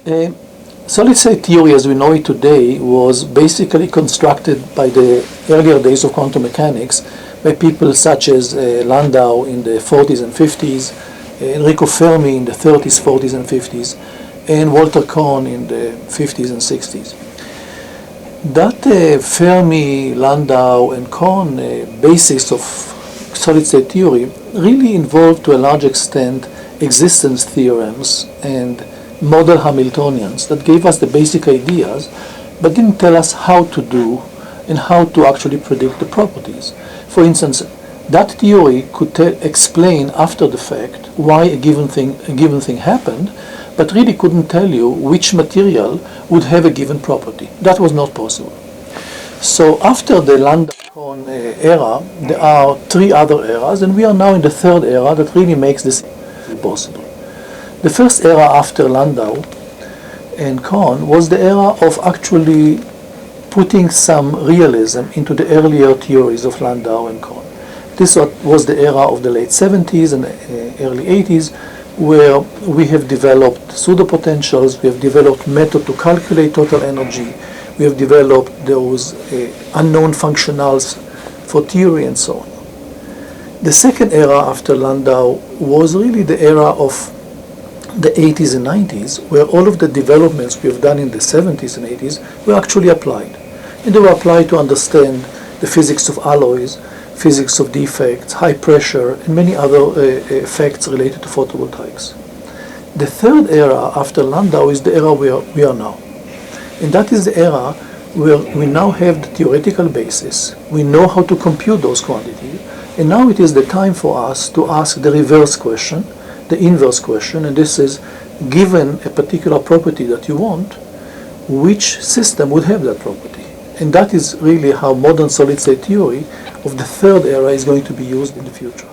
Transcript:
Uh, Solid-state theory as we know it today was basically constructed by the earlier days of quantum mechanics by people such as Landau in the 40s and 50s, Enrico Fermi in the 30s, 40s and 50s, and Walter Kohn in the 50s and 60s. That Fermi, Landau, and Kohn basis of solid-state theory really involved to a large extent existence theorems and model Hamiltonians that gave us the basic ideas but didn't tell us how to do and how to actually predict the properties. For instance, that theory could explain after the fact why a given thing happened, but really couldn't tell you which material would have a given property. That was not possible. So after the Landau-Kohn era, there are three other eras, and we are now in the third era that really makes this possible. The first era after Landau and Kohn was the era of actually putting some realism into the earlier theories of Landau and Kohn. This was the era of the late 70s and early 80s, where we have developed pseudopotentials, we have developed method to calculate total energy, we have developed those unknown functionals for theory and so on. The second era after Landau was really the era of the 80s and 90s, where all of the developments we have done in the 70s and 80s were actually applied. And they were applied to understand the physics of alloys, physics of defects, high pressure, and many other effects related to photovoltaics. The third era after Landau is the era where we are now. And that is the era where we now have the theoretical basis. We know how to compute those quantities. And now it is the time for us to ask the reverse question, the inverse question, and this is, given a particular property that you want, which system would have that property? And that is really how modern solid-state theory of the third era is going to be used in the future.